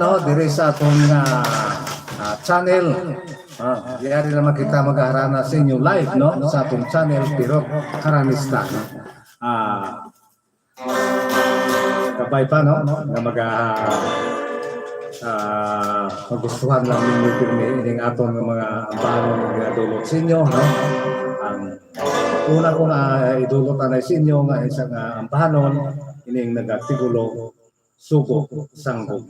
no, dire sa atong channel. Yari naman kita magharana sa inyo live, no, sa atong channel pero Karanista. Kabay pa, no, nga magustuhan lang ninyo pirmi ining atong mga ambahan nga idulot sa inyo, no. Ang una ko nga idulot anay sa inyo nga isang ambahanon ining nagatigulo sugo sanggog.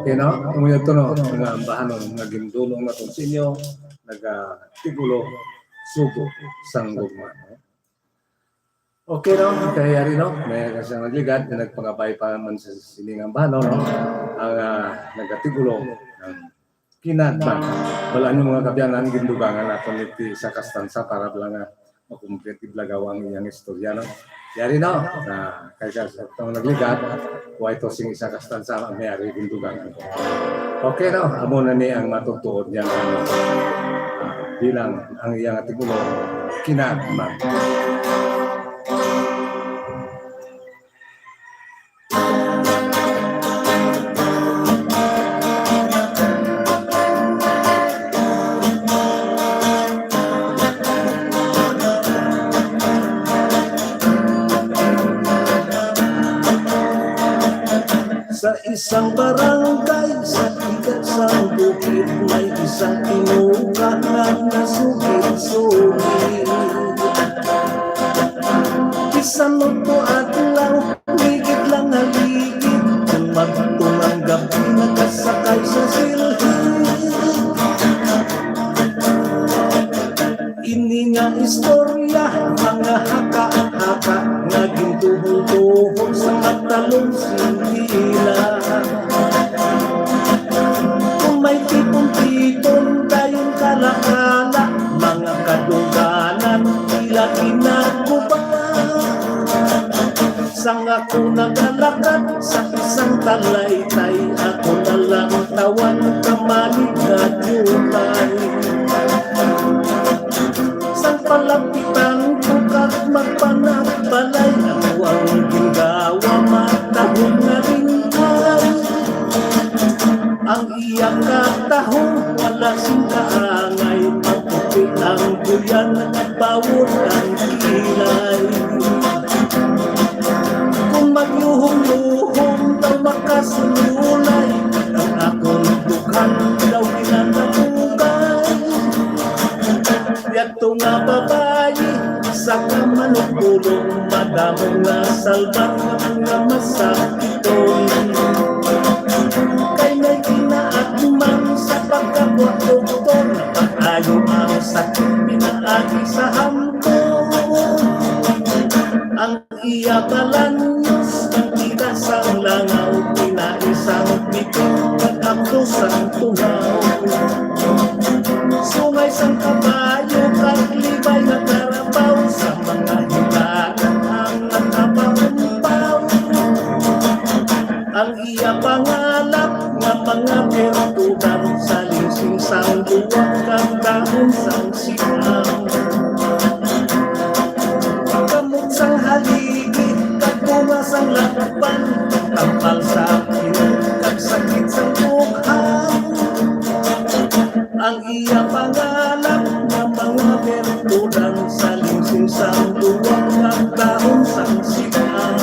Okay no? Umuyo to no, mga ambahanon, naging dulong na itong sinyo, nag-tigulo, sugo, sanggugma. Okay no, kaya rin no, may kasang nagligad, nagpangabay pa man sa siningang bahanon, no? Ang nagtigulo ng kinadman. Wala niyo mga kabyanan, gindugangan natin iti sa kastansa para lang makumpletive lagaw ang iyang istorya. No? Yari no, kaya sa itong nagligat, kuha ito sing isa kastansa ang mayari gindugangan ko. Okay no, amo na ni ang matutuod niya bilang ang iyang atigulo, kinadman. Sa isang barangay, sa ikat sa bukid, may isang inuukahan na sugid-sugid. Isang luto at lang, ligid lang haligid, kung magtungang gabi nakasakay sa silhid. Ini nga istorya, mga haka-haka, nga gintuhong-tuhong sa matalong sindila. Kung may tipon-tipon tayong kalakala, mga kaduganan, tila kinakuba. Sang ako nagalakad sa isang talaytay, ako na lang tawan kamalig na tunay. Sang palapitan ko kat magpanagbalay, ako ang gingawa matahong na rin ay. Ang iyang katahong wala sing kaangay, maputi ang buyan at bawod ang kilay. Kung magyuhong-luhong daw makasululay, ang akong dukan daw ginanapugay. Yato nga babayi, sa kamanupulong, madamong nga salbat nga mga masakiton. Kay may ginaagman sa pagkabot-doktor, na pag-ayo ang sakit pinaagi sa hampon. Ang iya balanyos, ang tita sang langaw, pinaisang pitik, pag-apos ang tunaw. Sungay sang kabayo, kaglibay na karabaw, sa mga hilagan ang nakapampaw. Ang iya pangalap nga mga bertudan, sa lingsing sang buwag kang dahon sang sikam. Kamot sang haligi, kagunga sang lakpan, tampal sa pinag, kagsakit sang bukhang. Ang iya pangalap ng mga bertudan, sa lingsing sang duwag ng taon sang sikam.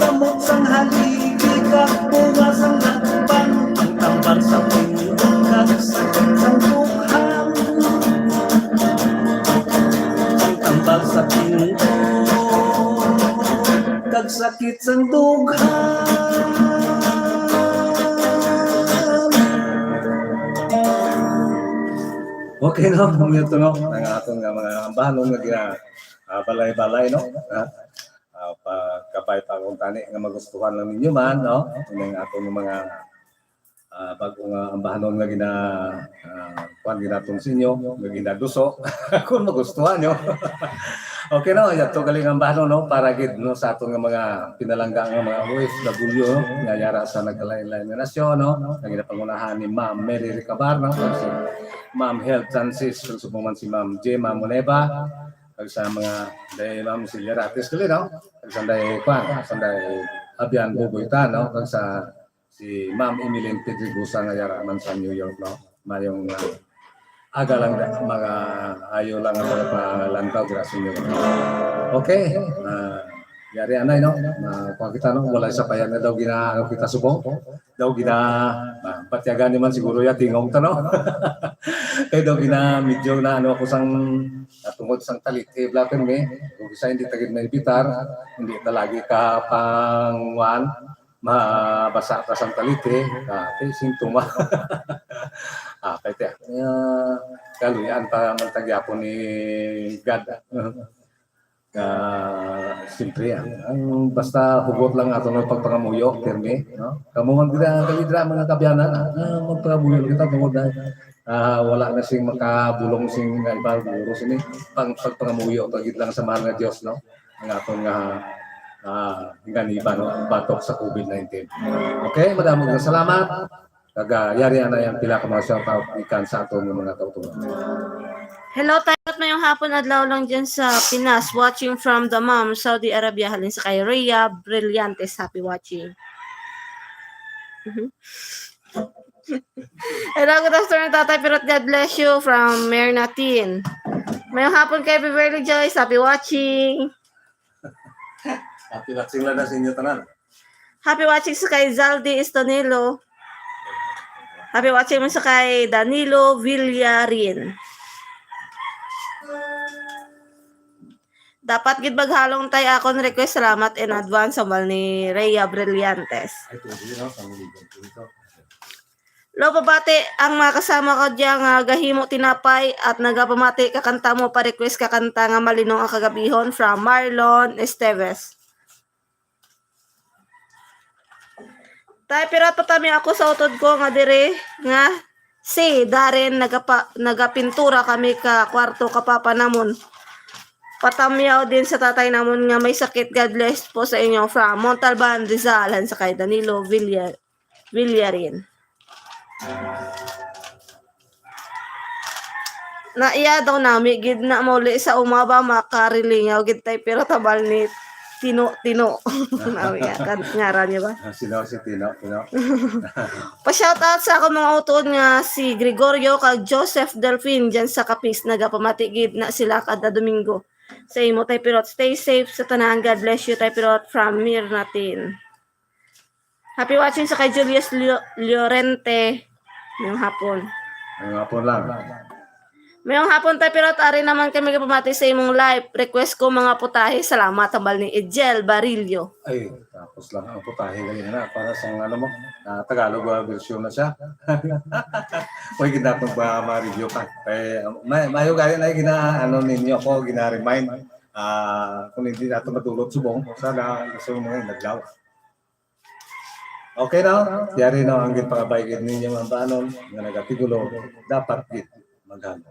Kamot sang haligi, kakbunga sang lakpan, ang tambal sa pinag, kagsakit sang bukhang. Ang tambal sa pinag, kagsakit sang dughang. Okay no, ito no, ang atong mga ambahanon nga balay-balay no. Pagkabay pa kung tani nga magustuhan lang ninyo man no, ang atong mga bagong ambahanon nga kuan ginatong sinyo, nga ginaduso kung magustuhan nyo. Okay no, yato galing ambahanon no, para gid no sa atong mga pinalangga nga mga OFW no, nga yara sa nagkalain-lain nga nasyon no, nga ginapangunahan ni Ma'am Mary Ricabar no, si Ma'am Health Transition, subuman si Ma'am Gemma Moneba, kag sa mga day Ma'am Silvia Ratis kali no, kag sanday Abian Bubuitan no, kag sa si Ma'am Emilyn Pedregusa nga yara man sa New York no, mayong aga lang mga ayo lang ang mga palantaw grasyo nyo. Okay, yari anay no, kung kita no, wala sa payan na daw ginaano kita subong, daw patyagan naman siguro ya tingong to no. Kaya daw medyo na ano ako sang tungod sang talit blapen me, kung isa hindi tagid na ibitar, hindi talagi ka pangwan, mabasa ka sang talite, sintoma. Kaya te, kaluyan pa man tagyapon ni God. Siyempre ang basta hugot lang ato ng pagpangamuyo, termi, no? Kamungan kita kalidra mga kabyanan, magpangamuyo kita tungod na wala na sing makabulong sing nga iba guro sini pagpangamuyo pagit lang sa mahal nga Dios, no? Ang aton nga hinganiba, no? Batok sa COVID-19. Okay, madaming salamat. Yari na yung pila ka mga shoutout ikan sa aton ng mga tautugan. Hello, tayo mayong hapon adlaw lang dyan sa Pinas. Watching from the Mom, Saudi Arabia. Halin sa kay Rhea Brillantes. Happy watching. Hello, good afternoon, Tatay Pirot. God bless you from Mernatin. Mayong hapon kay Beverly Joyce. Happy watching. Happy watching lang na sa inyo tanan. Happy watching sa kay Zaldi Estonilo. Happy watching mo sa kay Danilo Villarin. Dapat gid baghalong tay akon request, salamat in advance sa mal ni Rhea Brillantes. Lo pabati ang mga kasama ko diyan nga gahimo tinapay at nagapamati kakanta mo pa request kakanta nga malinong ang kagabihon from Marlon Esteves. Tay pero patami ako sa utod ko nga dire nga si Darren nagapintura kami ka kwarto kapapa namon. Patamyaw din sa tatay namon nga may sakit. God bless po sa inyo from Montalban, Rizal, sa kay Danilo Villarin. Naiya daw nami gid na muli sa umaba makarilingaw gid tay pero tabal ni Tino. Naiya kan ngaran niya ba? Sino si Tino? Pa-shoutout sa ako mga utod nga si Gregorio kag Joseph Delfin dyan sa Kapis nagapamati gid na sila kada Domingo. Sa imo tay Pirot, stay safe sa tanan. God bless you tay Pirot from Mirnatin. Happy watching sa kay Julius Llorente ngayong hapon. Ngayong hapon lang. Ngayong hapon tay Pirot, ari naman kami kapamati sa imong live. Request ko mga putahe. Salamat tambal ni Ejel Barillo. Ay, tapos lang ang putahe ganyan na para sa ano mo, Tagalog version na siya. May ginapag ba ma-review ka. Mayo gaya na ano ninyo ko gina-remind kung hindi nato matulot subong sana gusto mo ngayon naglaw. Okay na, yari na ang gipakabaygid ninyo ang banon nga nagatigulo dapat git magano.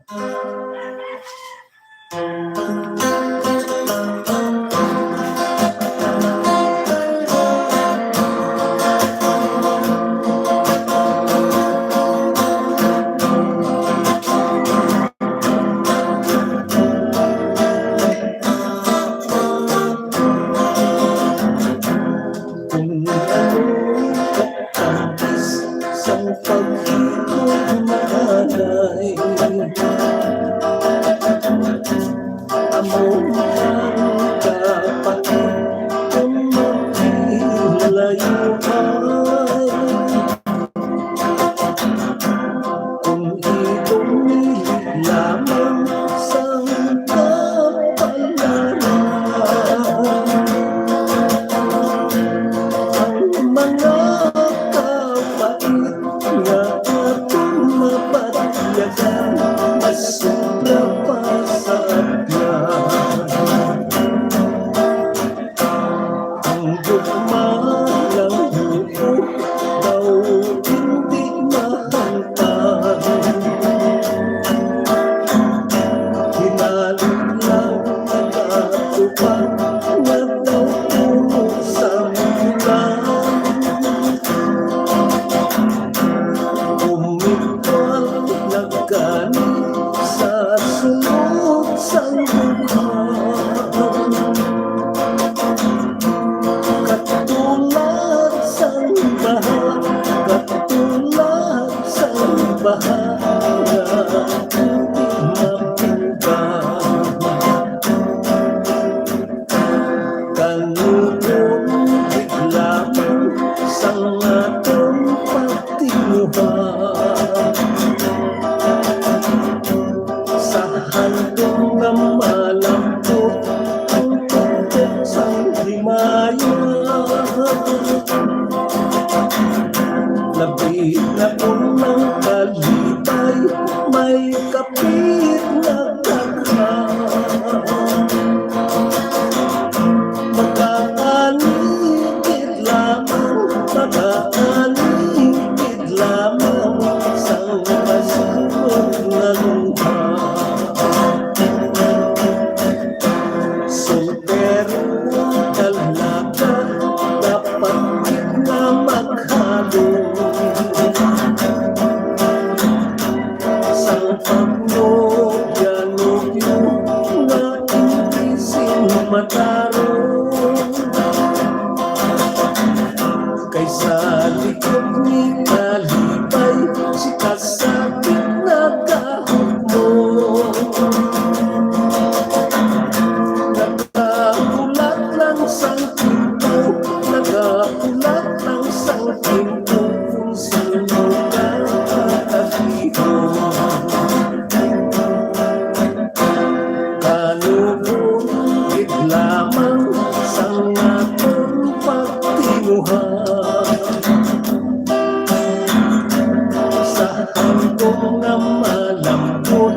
Saan ko nga malambot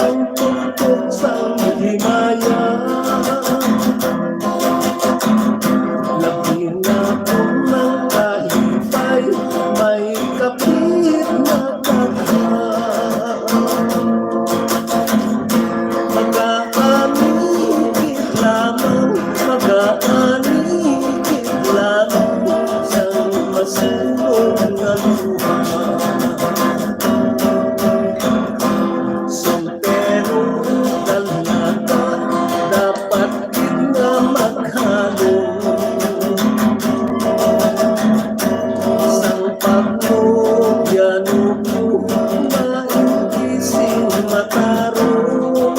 ang tuktok sa himaya. Labi na kong ng kalipay, may kapit na kanta. Mag-aanigit lamang, mag-aanigit lamang sa masulong na luha. Solterong dalaga, dapat din na maghalong. Isang pagmubyan mo, maingising matarong.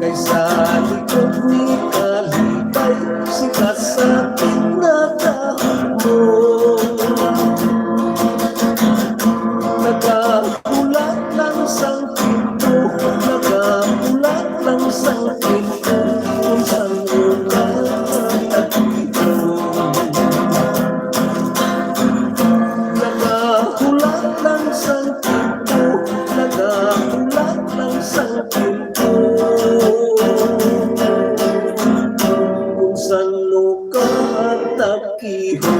Kaysa likod ni kalipay, sikat sa pinatahog mo. Nagahulat ng sangkit mo, nagahulat ng sangkit mo, kung saan mo ka nagtito. Nagahulat ng sangkit mo, nagahulat ng sangkit mo, kung saan mo ka nagtito.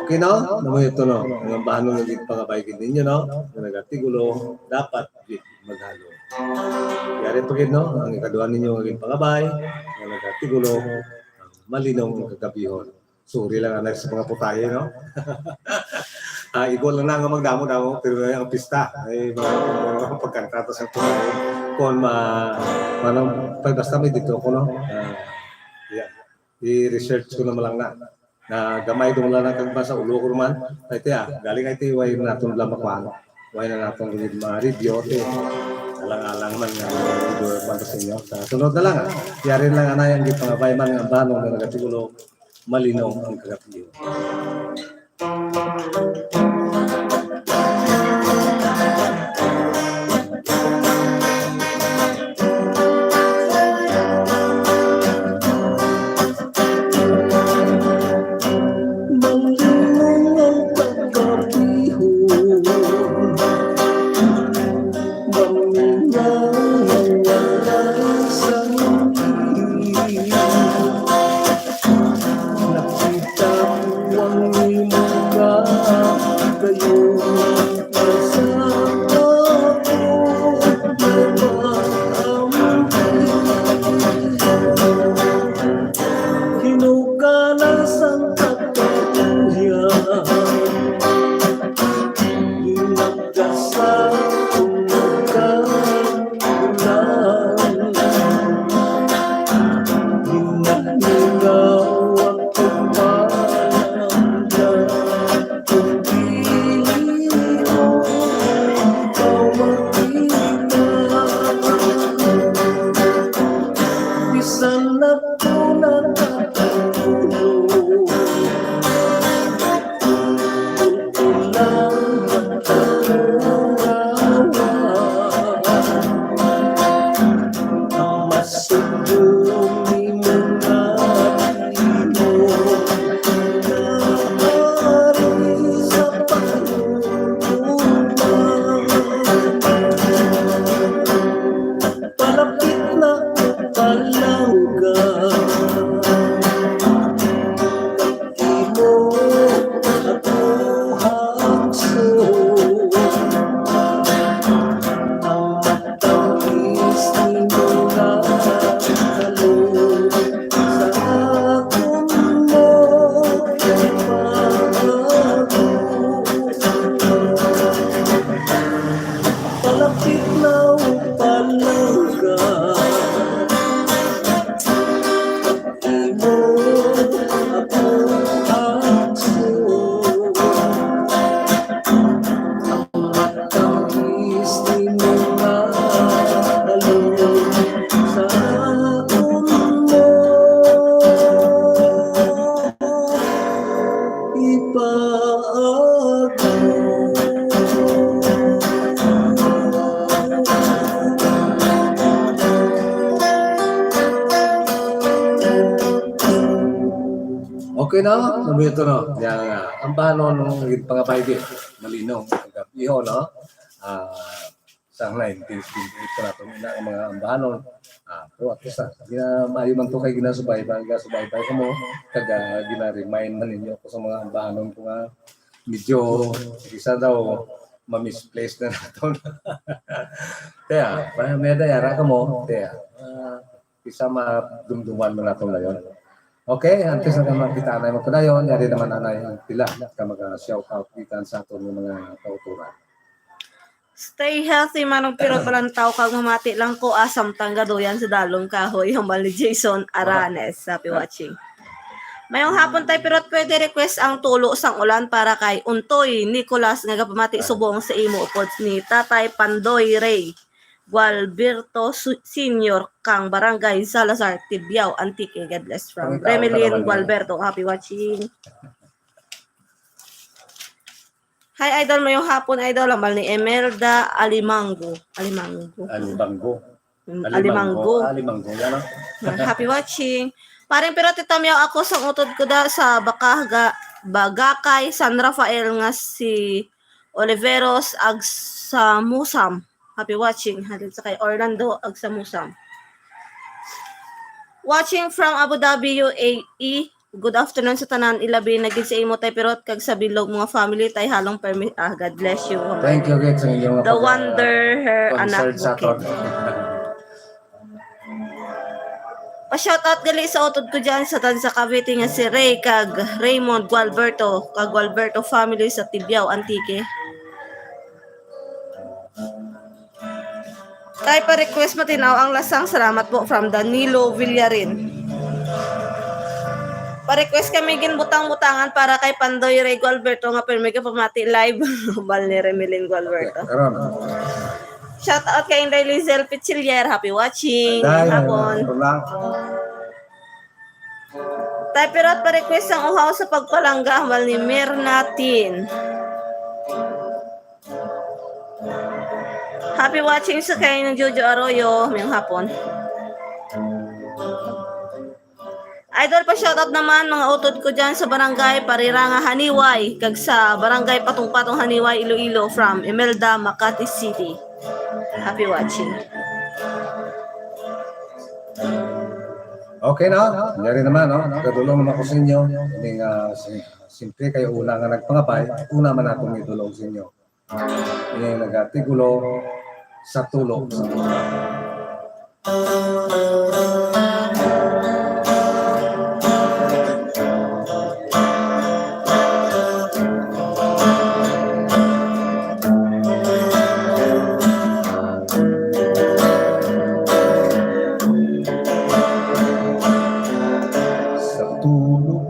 Okay, no? Naman ito, no? Ang bahano ng pangabay ninyo, no? Kung nagatigulo, dapat maghalo. Kaya rin pagin, no? Ang ikaduhan ninyo ng pangabay, ang nagatigulo, malinong ang kagabihon. Suri lang ang sa mga putahe, no? Ikaw lang na nga magdamo-damo, pero ang pista, ay mga pagkantata sa putahe. Kung basta may dito ko, no? I-research ko naman lang na gamay doon lang ng kagbasa ulo ko naman. Ay tiya, galing ay tiya, way na natin lamakwan. Way na natin mga review. Alang-alang man nga video para sa inyo. Sa sunod na lang, tiyarin lang anay ang gipangabay man ng banong na nagatigulo, malinaw ang kagapiyo. Nakita ko ang iyong mukha, kayo Okay na? Namito no. Yang ang bahanon ng pangabay malinaw. Iho no. Sa 1958 na itong ina ang mga ambahanon. Pero at least maayo man to kay ginasubaybay ko mo kaga gina-remind man ninyo ko sa mga ambahanon ko nga medyo isa daw ma-misplace na nato. Kaya, may dayara ka mo, kaya isa madumduman mo nato na yun. Okay, antes na naman kita na mo padayon, yari naman anay ang pila ka mag-shout out kita sa aton ng mga kauturan. Stay healthy manong pero palang tao kag mamati lang ko asam tangga doyan sa dalong kahoy hambal ni Jason Aranes. Happy watching. Mayong hapon tayo pero pwede request ang tulo sang ulan para kay Untoy Nicolas nga gapamati subong sa imo upod ni Tatay Pandoy Ray Gualberto Senior kang Barangay Salazar Tibiao Antique. God bless from Remelin Gualberto. Happy watching. Hi Idol, mayong hapon Idol, amal ni Emelda Alimango. Alimango. Yan. Happy watching. Parang pero titamiyaw ako sa utod ko da sa Bagakay San Rafael nga si Oliveros ag sa Musam. Happy watching. Halin sa kay Orlando ag sa Musam. Watching from Abu Dhabi, UAE. Good afternoon sa tanan ilabi naging sa imo tay pirot kag sa bilog mga family tay halong permit. God bless you. Thank you guys sa inyong The wonder her anak bukid. Pa-shoutout gali sa utod ko dyan sa Tansa Cavite nga si Ray kag Raymond Gualberto kag Gualberto family sa Tibiao Antique. Tay pa request matinaw ang lasang salamat po from Danilo Villarin. Pa-request kami ginbutang-butangan para kay Pandoy Ray Gualberto nga pero may kapamati live bal ni Remelin Gualberto. Shout out kay Inday Lizel Pichillier. Happy watching. Hapon. Tay pero at pa-request ang uhaw sa pagpalangga bal ni Mirnatin. Happy watching sa kay ng Jojo Arroyo ngayong hapon. Idol pa shoutout naman mga utod ko dyan sa barangay Pariranga Haniway kag sa barangay Patong-Patong Haniway Iloilo from Imelda, Makati City. Happy watching. Okay na, nangyari naman, no? Kadulong naman ko sa inyo. Hindi nga, simple kayo una nga nagpangapay, una man akong idulong sa inyo. Hindi nagatigulo sa tulong sa mga.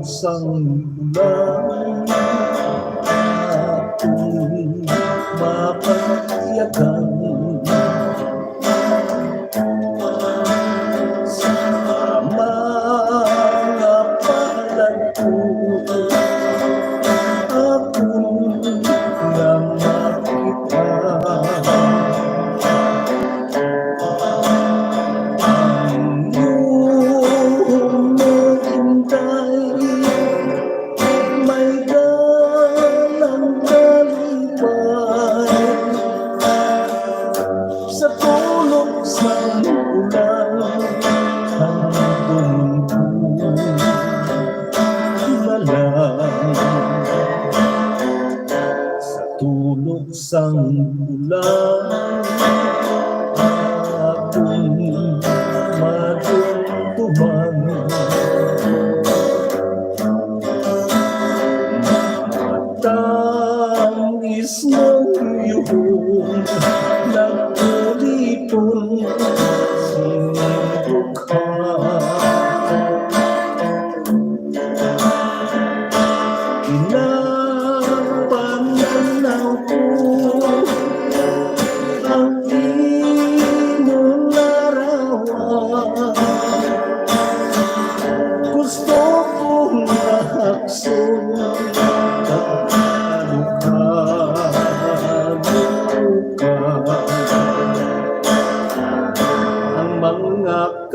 Sang ulan aking mapagyagan sa mga palad ko akong na makita ang iyong maghintay. Sa tulog sa ulan hanggang lalang sa tulog sa ulan akong madumduman matangis ng iyong nagtulipon sinibok ka pinapananaw ko ang iyong larawan gusto kong mahakson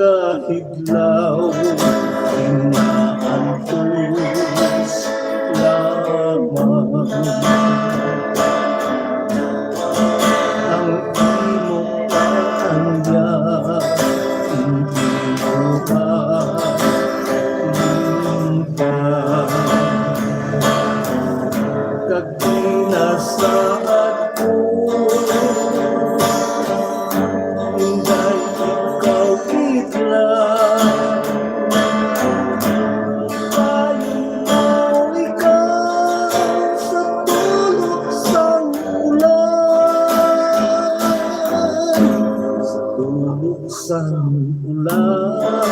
kahidlaw inaanto ang imong kaanya, hindi ko kag ginasaad ko, hinday ikaw kitlang payo ikaw sa tulog sang ulan, sa tulog sang ulan,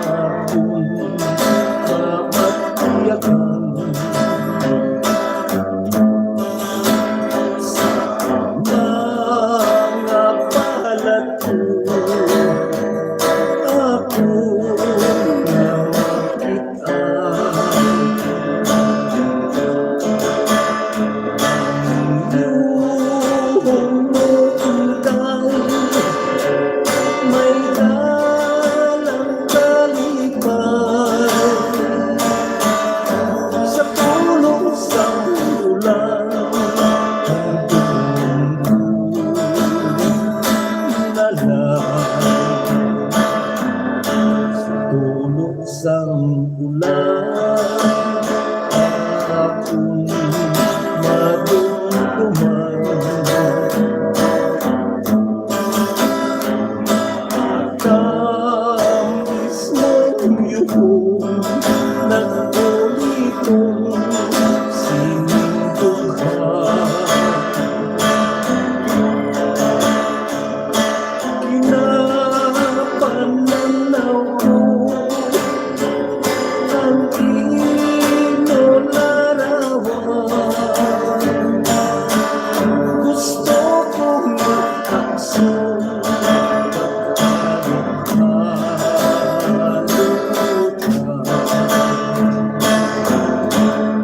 akong mapatiyakan sa mga palad ko, ako na makita. Yung muntay may dalang kalipay, sa tulong sa ulan, na lang, sa tulong sa ulan, akong madumduman. Tamis mong yuhong nag-ulitong sinindughan, kinapananaw ko ang inolarawan, gusto kong makaksong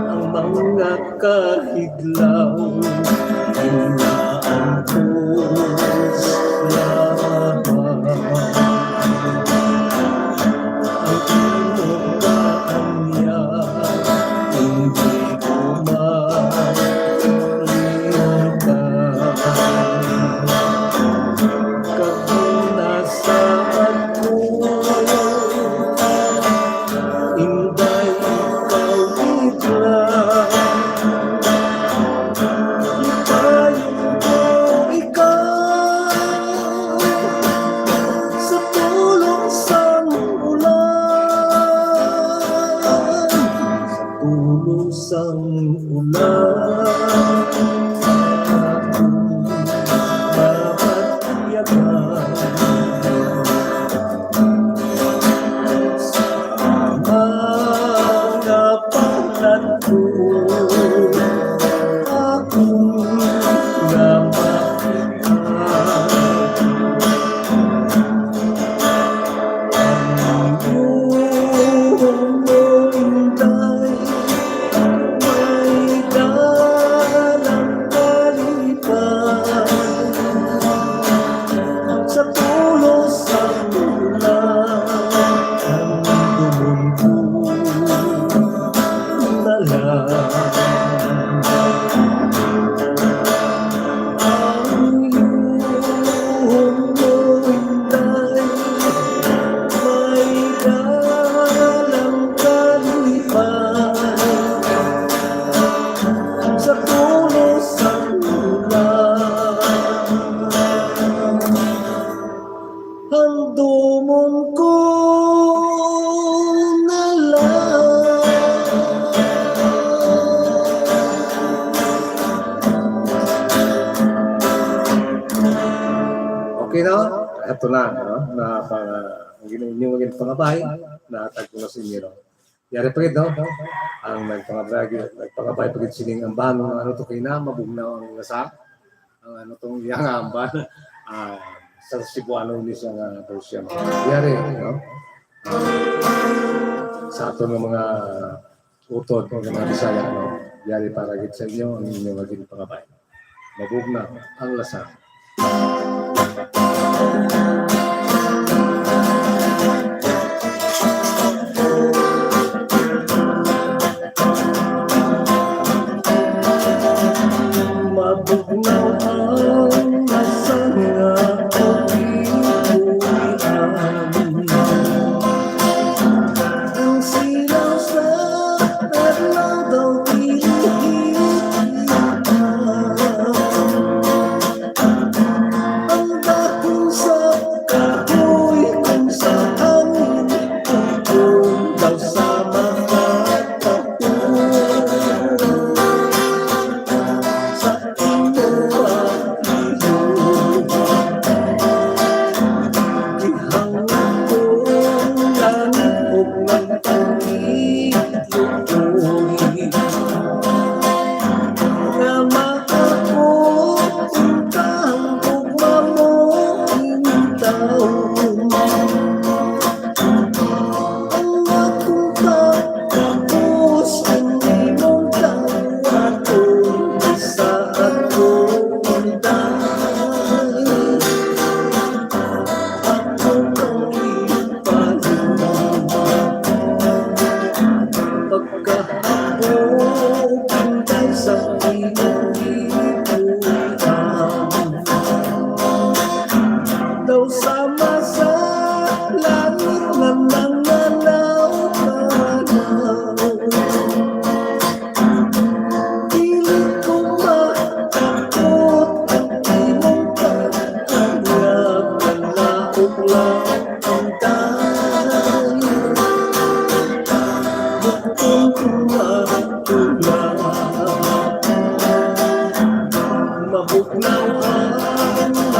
ang mga kahiglaw, inaantos lahat. Ang imong kaanya, hindi ko malimtan. Kapunasan ko, hinday ikaw biglang, ipayon ko ikaw sa tulong sang ulan, sa tulong sang ulan, akong mapatiyakan sa mga palad ko, akong napakita. Ang iyong muntay may dalang kalipay, sa tulong sa ulan, ang dumungkong na lang. Ang iyong muntay may dalang kalipay, sa tulong sa ulan, ang dumungko na lang. Okay na? Ito na, no? Na ang inyong maging pangabay na tagpo na si Miro. Yari pa rin, no? Ang nagpangabay pa rin sining ang bano, ano to kayo na, mabugnaw ang nasa, ang ano tong iyang amban, sa Cebuano ni siyang version. Yari, no? Sa ato ng mga utod, ng mga Bisaya, no? Yari para git sa inyo, ang inyong maging pangabay. Mabugnaw ang lasa.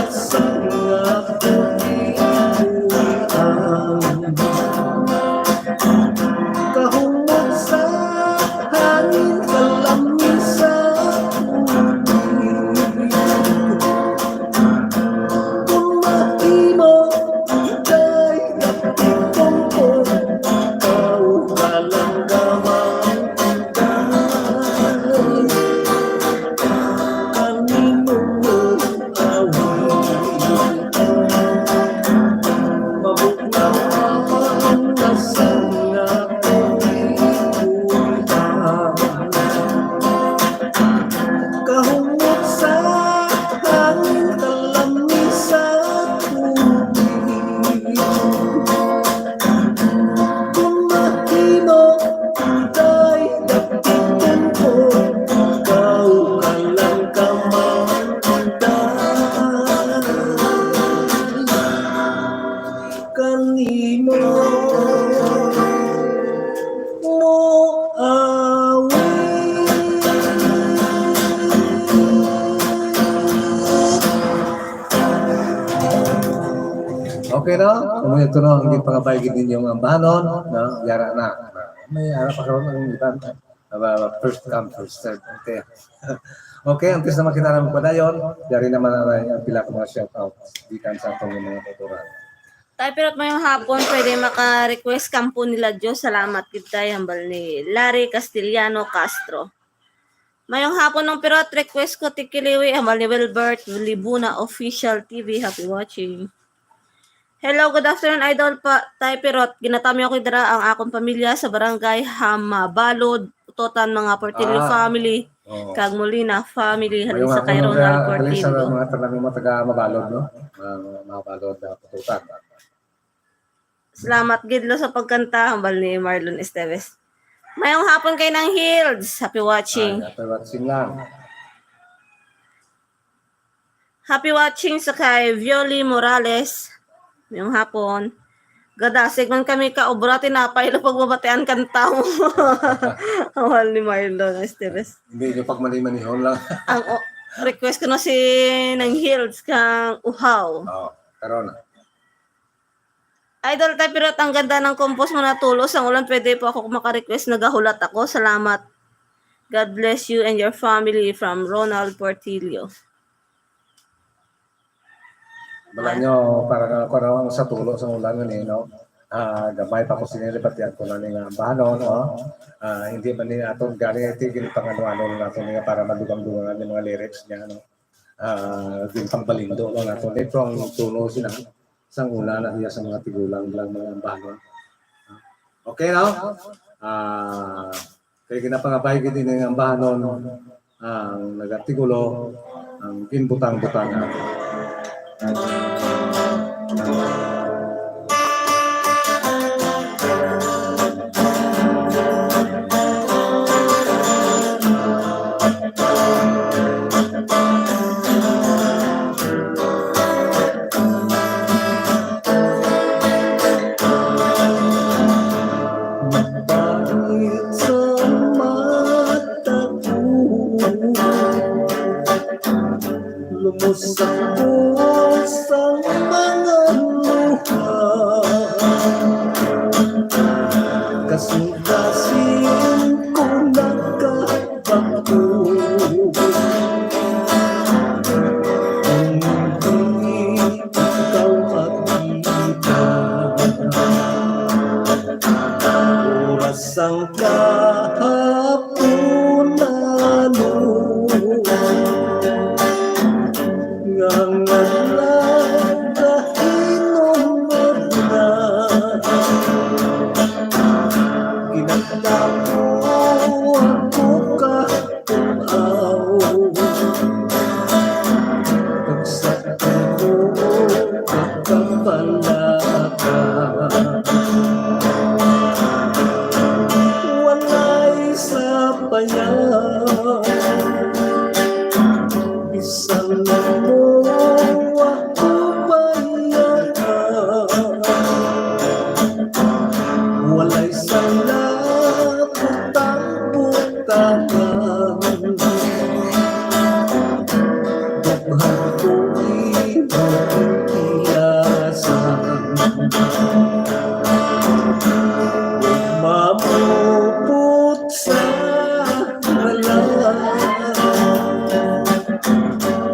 asang ako iuwian. Kahungod sa hangin kalamis sa tubig. Kung mahimo ika'y napitong ko, ikaw walang gamang tindahan. Kanino mo awitan? Mabugnaw ang lasang ako'y iuwian. Kahungod sa hangin kalamis sa tubig. Kung mahimo ika'y dapitan ko, ikaw ka lang kamandahan. Kanino mo Okay no? Kung ito no, hindi pangabaygin ninyong ambanon, no? Yara na. May harap pa karoon ng iban. First come, first serve. Okay. Okay, ang tis naman kinarang pa na yun. Yari naman ang pila ko mga shout-out. Di kan sa itong mga tuturan. Tayo pero mayong hapon, pwede maka-request kampo nila Diyos. Salamat kita, hambal ni Larry Castellano Castro. Mayong hapon ng pirot, request ko tikiliwi, hambal ni Wilbert Libuna Official TV. Happy watching. Hello, good afternoon, idol pa. Tayo pirot, ginatami ako idara ang akong pamilya sa barangay Hamabalod, Utotan, mga Portillo family, Oo. Kag Molina family, halin Ayun sa nga, kay Ronald halin sa Portillo. mga talagang mga taga-mabalod, no? Mga balod na pututan. Salamat gidlo sa pagkanta, hambal ni Marlon Esteves. Mayong hapon kay ng Hills. Happy watching. After watching lang. Happy watching sa kay Violi Morales. Mayong hapon. Gadasig man kami ka obra tinapay lo pagbabatian kanta mo. Hambal ni Marlon Esteves. Hindi nyo pagmali-manihon lang. Ang request ko na si ng Hills kang uhaw. Oo, karoon na. Idol tayo pirot, ang ganda ng compose mo na tulos. Ang ulan, pwede po ako maka-request. Nagahulat ako. Salamat. God bless you and your family from Ronald Portillo. Bala nyo, parang sa tulo sa ulan nun no? Gamay pa ko sinilipatian ko na nga bahanon, no? Hindi man niya aton galing tigil pang ano nato niya para madugang-dugangan yung mga lyrics niya, no? Din pang balindo, no? Nato ito ang tulo sila sang ulan na niya sa mga tigulang lang mga bahanon. Okay, no? Kaya ginapangabay din ng bahanon ang nagatigulo ang kinbutang-butangan. Bakit sa mata ko lumusak ko sa mga luha? Kasing-kasing ko nagkabako kung hindi ikaw makita. Oras ang kahapunan nga nagkahinom na ginagdamo ako katuaw pagsakto pagkabalaka. Walay sabayan, bisan mo tuwing iyasan. Mamupot sa ngalan,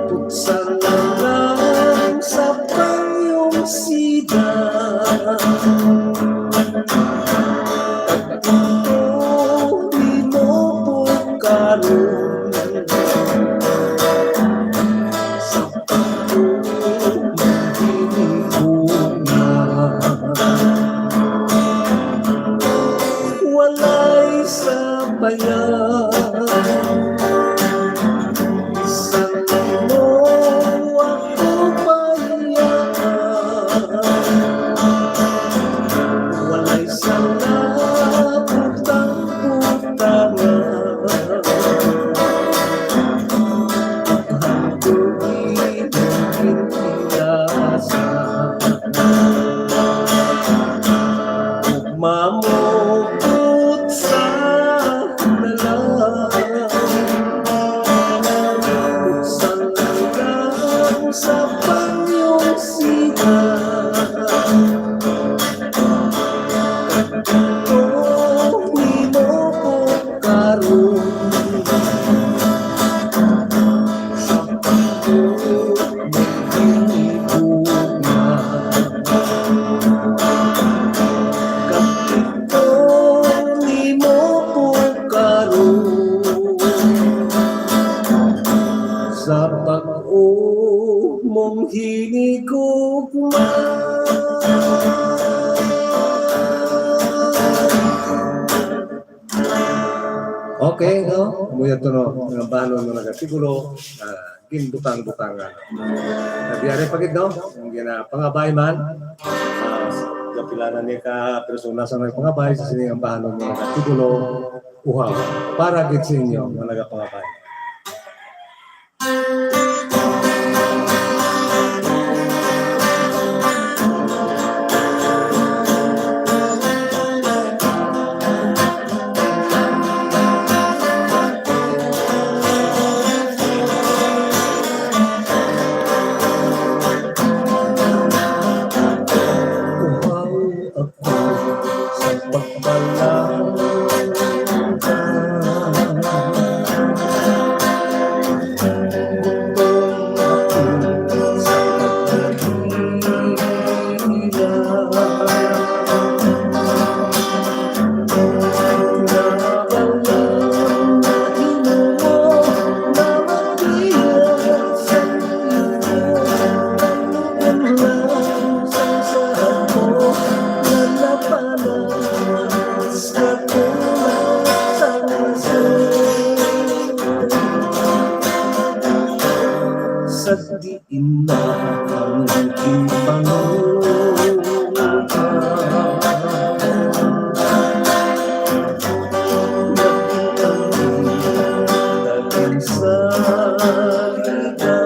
putsa lang sa panyong sida. Di mo po karoon sa walay sabayan. Sana'y mo ako payaan, walay sala putang-putangan. Hantuin ang pinasan, mamupot sa nalang, putsa lang sa panyong sida. Di mo po karoon sa di mo po karoon sa pag-mong hinigugma. Okay, no? Muya to no, nga banon mo nagatigulo, ginbutang-butangan. Nabiyari pagid no, ang ginapangabay man, kapilanan ni ka persona sa may pangabay, sa sining ang banon mo nagatigulo, uhaw, para git sa inyo, nga nagapangabay. Uhaw ako sa pagbalangga, sa diin na ang aking Naging salita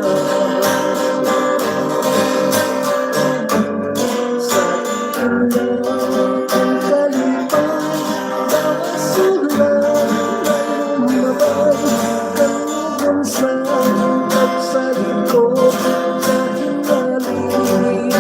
sa ilang kalipang sulat na lumabay kanugon sa likod sa hinaling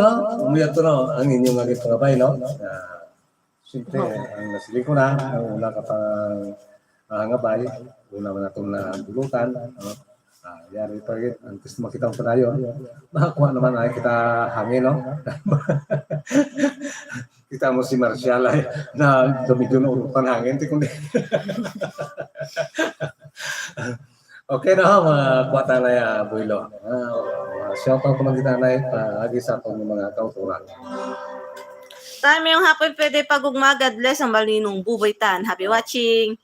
no, umiyat to no, ang inyong agit pangabay, no? Siyempre, ang nasili ko na, ang una ka pang ngabay, una mo na itong nabulutan, no? Yari pa rin, ang gusto makita ko na yun. Makakuha naman ay kita hangin, no? Kita mo si Marcial ay na dumidyo na urupan hangin, di kundi. Okay na, mga kuwata na ya, Builo. Shout out ko man kita na agi sa itong mga kauturan. Time yung hapon pwede pagugma. God bless ang malinong bubaytan. Happy watching.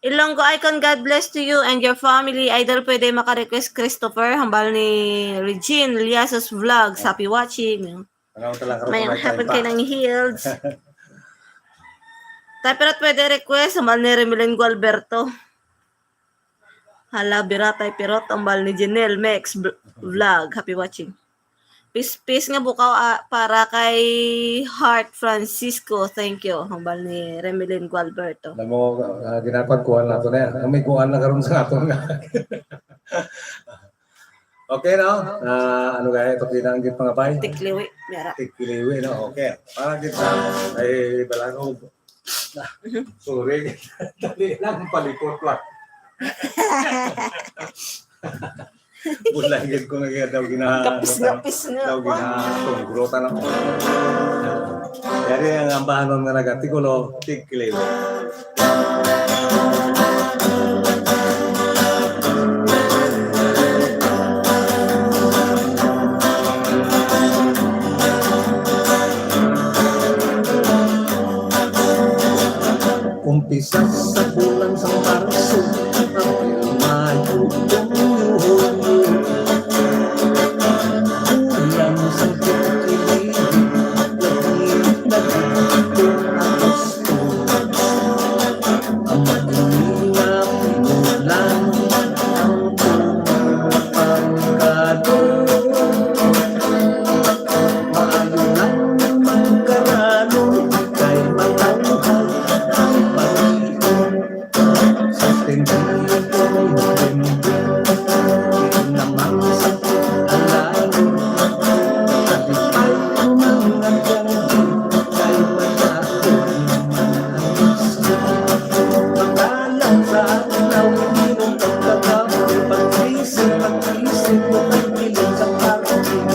Ilonggo Icon, God bless to you and your family. Idol, pwede maka-request Christopher. Hambal ni Regine Liasos Vlogs. Happy watching. Mayang hapon kayo ng Hills. Tayo pero pwede request. Hambal ni Remilin Gualberto. Hala, biratay pirot. Hambal ni Janelle Mex Vlog. Happy watching. Peace nga bukaw para kay Heart Francisco. Thank you. Hambal ni Remilin Gualberto. Alam mo, ginapagkuhan na ito na yan. May kuhan na karoon sa ato nga. Okay, no? Ano kaya ito pinanggit mga bay? Tikliwi. Mera. Tikliwi, no? Okay. Para kita ay balangog. Sorry. Dali lang, palikot lang. Bulagin ko nga daw Kapis nga. daw ginatunggulotan ako. Yari ang ambahanon nga nagatikulo, tikliwi. Umpisa sa bulan sa Marso, Abril, Mayo, Junyo, ulan sa kikilig, nagdito ang gusto. Ang Manila, pinulan, ang pangkado. Maayo lang magkarano, kay malanghal ang pag-iyon. Sa tindihan ko hindi naman sakit ang lalo. Kalipay ko mga ganda, kay malako ang gusto. Magalang sa araw, minong pagkakaw, pag-isip mo kay piling sa parating.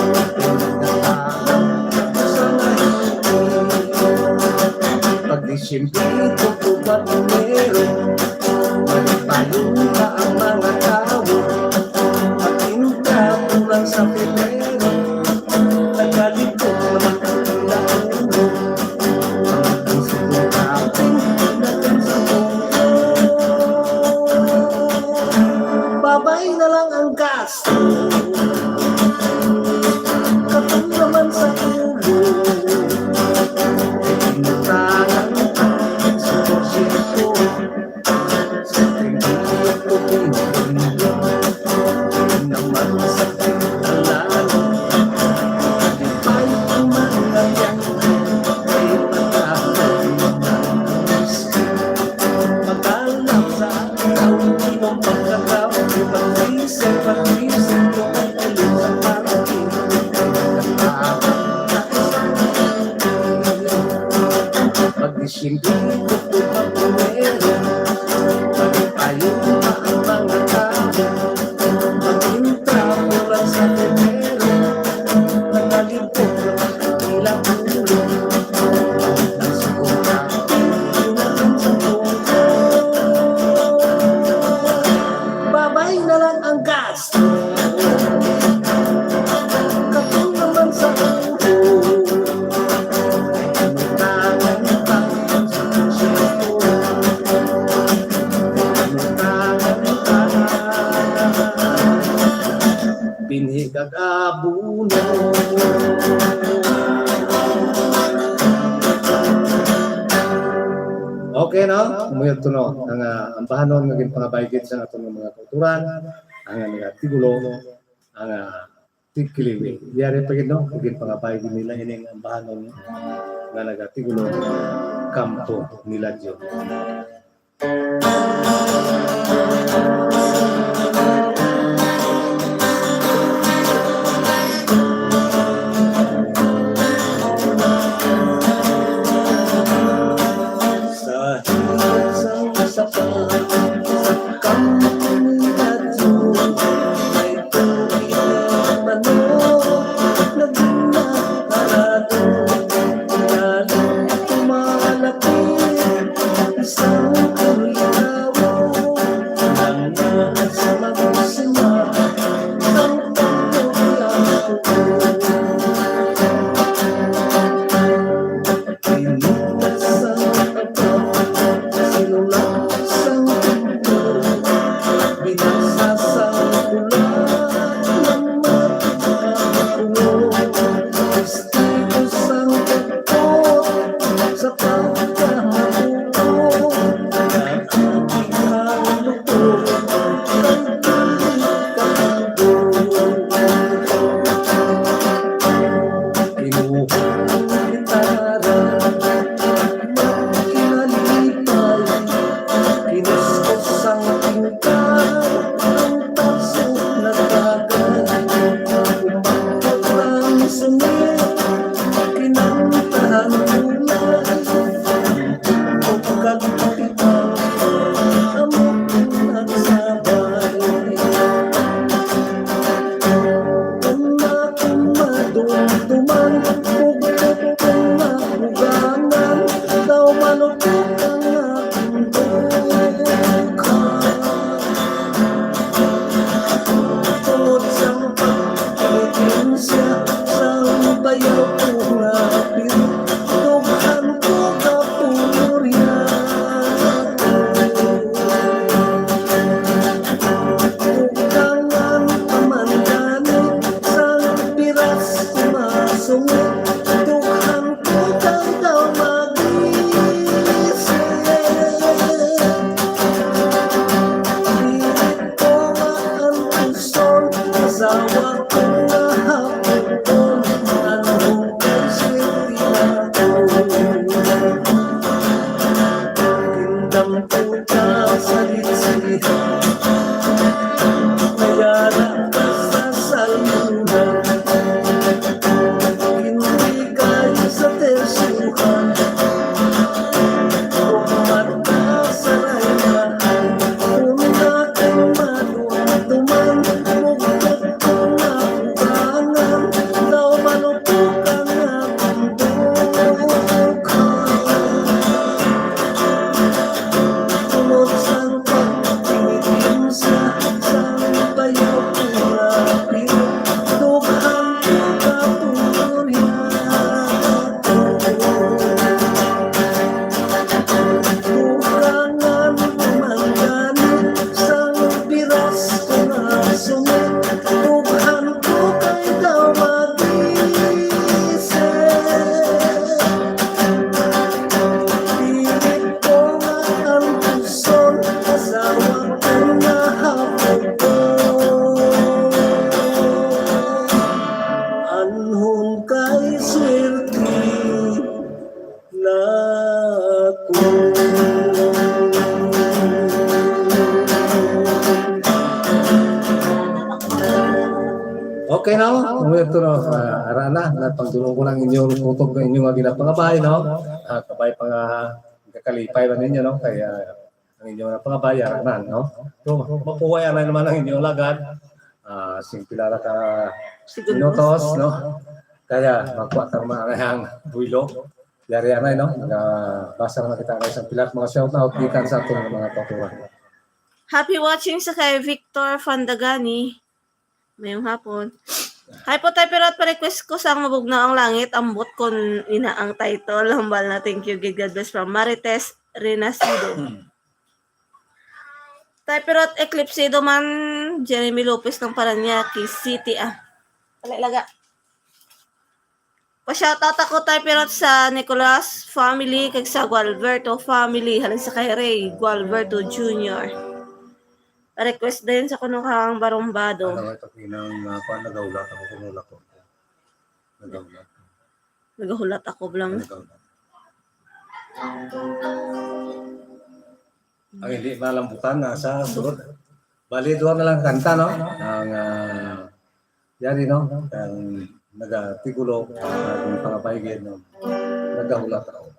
Pag-disyempre ko po ba meron, magpayong pa ang mga tao. Pag-inta po lang sa Pebrero, nagalipot naman ang pinaulo. Ang sigong ating natin sa mundo, babay na lang ang gasto. Kapag naman sa ulo, inutangan sa porsyento. Sa tingin ko pinundo, naman sa tingalalan. Kalipay ang mga yan, ay matahal ang gusto. Magalang sa araw, inong pagkakaw, pag-isip ko ay alin sa parating. Pag-isimple ko po pag-umero, pag-ayun pa ang mga tao. Pag-intra mo lang sa Pebrero, nagalipot naman ang ilang ulo. Ang sigong natin natin sa mundo, babay na lang ang gasto. Kapag naman sa ulo, binhi kag-abuno. Okay, no? Umuyot to, no? Ang ambahanon nga ginpangabaygit sa atong mga kulturan, ang nagatigulo, ang tikliwi. Yari pa gid, no? Ginpangabaygit nila ining ambahanon nga nagatigulo, kampo nila Diyo. na ko. Okay no? Ito no, arana, nagpagdulong ko lang inyong kutob ng inyong mga ginapangabay, no? Kabay pa nga kakalipay man ninyo, no? Kaya ang inyong napangabay, aranan, no? So, mapuwaya na naman ang inyong lagad. Simpilala ka minutos, no? Kaya magkuha ka naman ang builo. Yari-yari, no? Basa naman kita ng isang pilat mga shoutout gikan sa ating mga patuwa. Happy watching sa kay Victor Fandagani. Mayong hapon. Hi po tayo, pero at pa-request ko sa mabugna ang langit, ambot kon ina ang title. Hambal na thank you, God bless from Marites Renacido. Tayo, pero at Eclipsedo man, Jeremy Lopez ng Paranaque City, Talaga. Pa-shoutout ako tayo, pero at sa Nicolas family, kag sa Gualberto family, halin sa kay Ray Gualberto Jr. Request din sa kuno kang barumbado. Ano ito pinang nagaulat ako kunula ko. Nagaulat. Nagahulat ako blang. Nagaulat. Ang hindi malambutan na sa sunod. Bali doon na lang kanta, no? Ang yari, no? Ang nagatigulo ang pangapaigid, no? Nagahulat ako.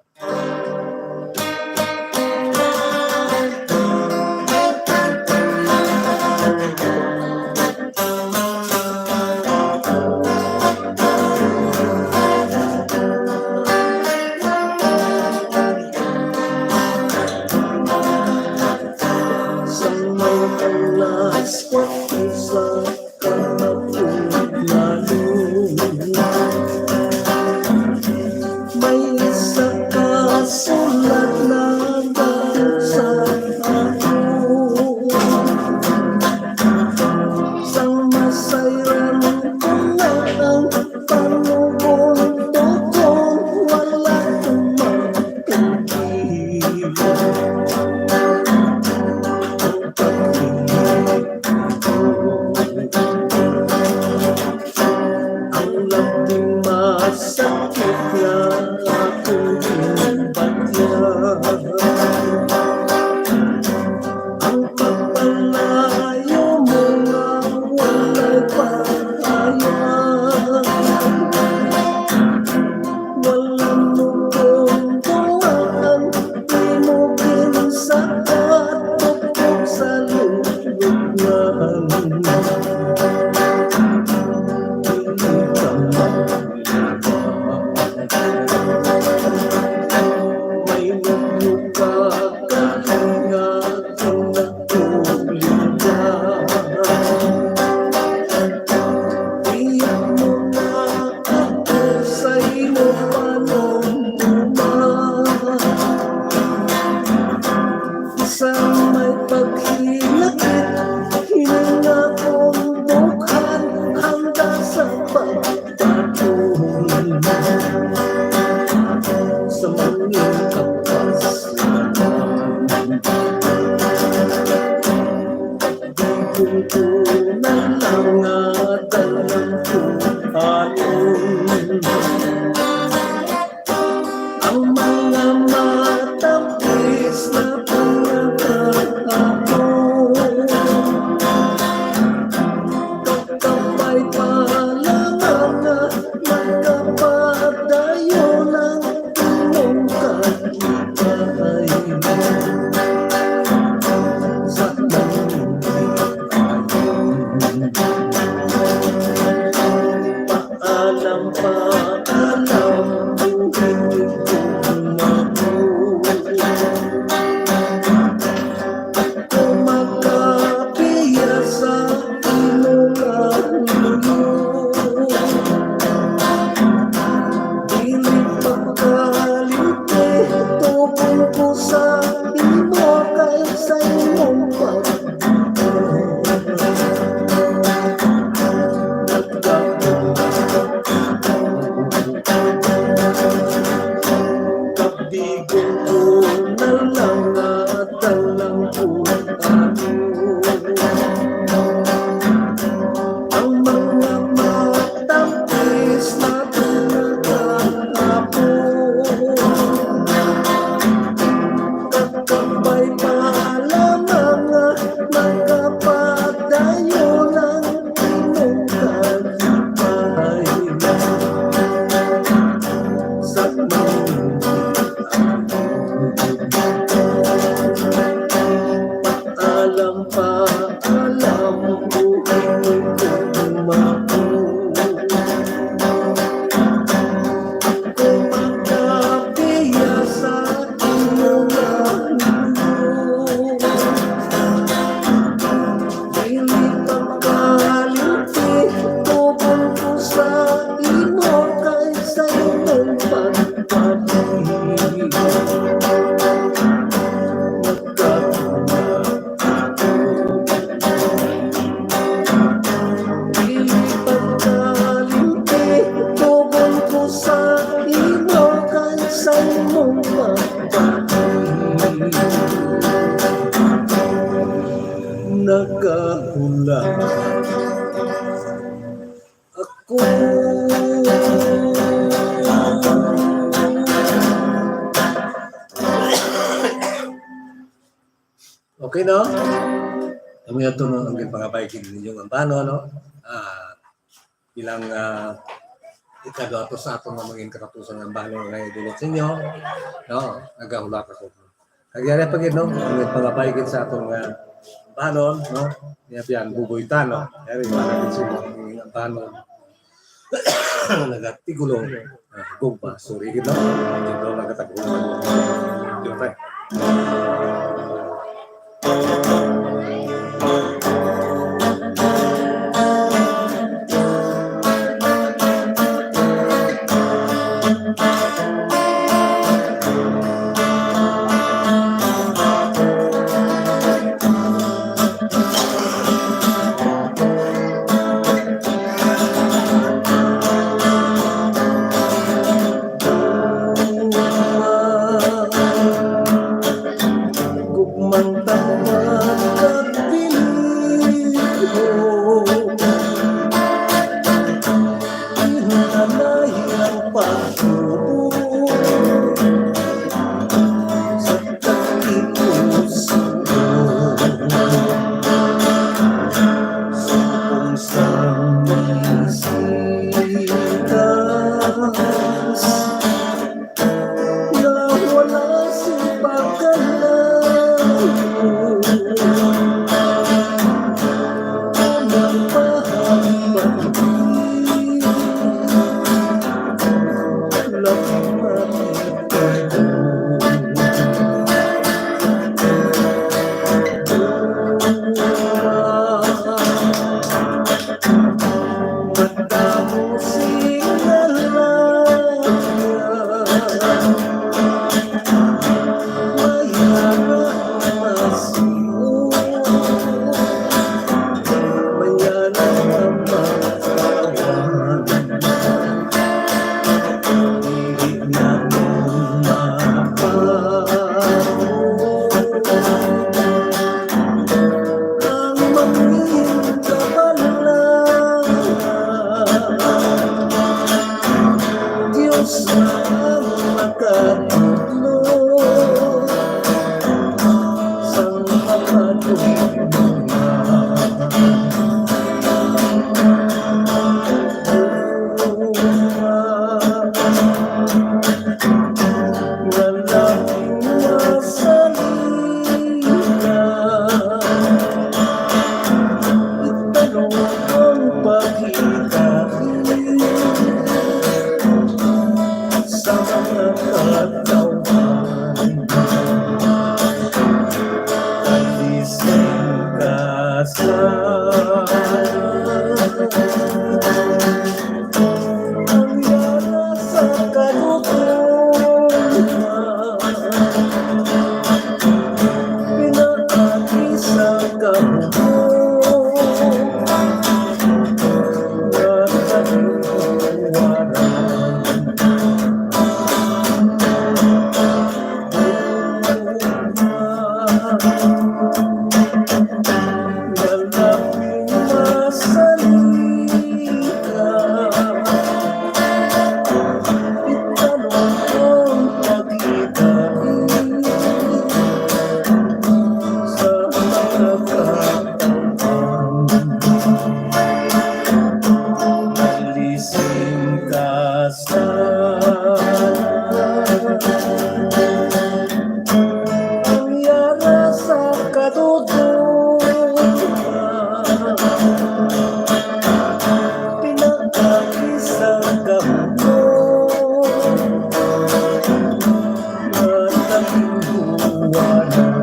Ipagkalimpi, tugon ko sa imo kansay mong magpapahuli. Nagkahula ako. Okay, no? Kami ito no, ang pangabaikin ninyong ang bano, no? Bilang ikadato sa ato nga maging katapusan ng bano na idulot sa inyo, no? Nagahulak ako. Nagyari pag no, ang pangabaikin sa atong bano, no? Yan, bubuitan, no? Kaya ba natin sila ang bano. Nagatigulo. Gugma, sorry, gitu. Dito, nagatagulong. Dito tayo. Gugmang tawag at piliho, hinanay ang pagturo sa kakipuso. Sumpong sa misitas na wala si pagkalaw. Anang pahampati Matamo Diyos ang makatutlo sa mga ang yara sa kalukuran, pinakati sa kabuo na kaliwaran. Lalaping masalita, itanong ang pag-itain sa mga katawan. Alisin ka sana, ang yara sa kadudugan, pinakaki sa kabuo na nagbuwanan.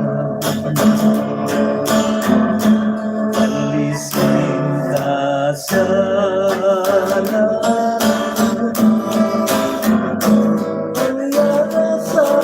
Alisin ka sana, ang yara sa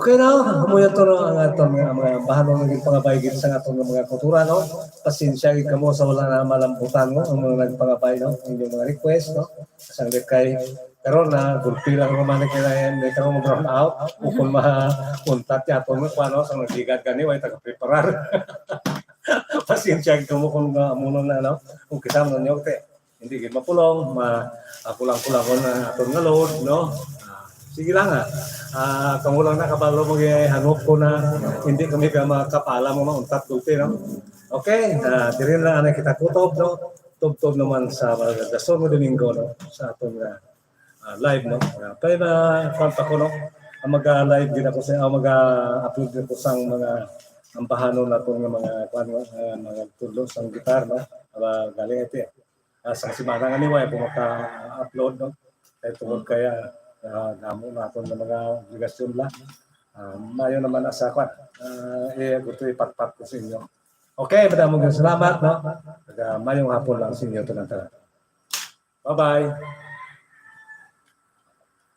Okay na, hamuyan to no, ang atong mga bahanon ng pangabay gid sa atong mga kultura no. Pasensya gid kamo sa wala na malambutan mo ang mga nagpangabay no, inyong mga request no. Sang kay karon na gulpi lang naman kay na karon mo brown out kung mapuntat ya atong mo kuno sa nagligad kani way taga-preparar. Pasensya gid kamo kung amuno na no. Kung kasama niyo te hindi gid mapulong, kulang-kulang ko na atong nga load no. Sige lang kamu lang na kabalo mo hanop ko na hindi kami ka makapala mo mauntat dulti no. Okay, diri lang ana kita kutob no. Tubtob naman sa Gaston mo Domingo no sa atong live no. Kaya na kwanta ko no. Ang mag-live din ako sa mag-upload din ko sang mga ambahanon nato nga mga tulo sang gitar no. Galing ito sa simana nga ni way ko maka-upload no. Kaya tungod kaya namo naton ng mga obligasyon lang. Mayo naman asa kwan. Gusto ipatpat ko sa inyo. Okay, madamong salamat no. Mayong hapon lang sa inyo tanan. Bye-bye.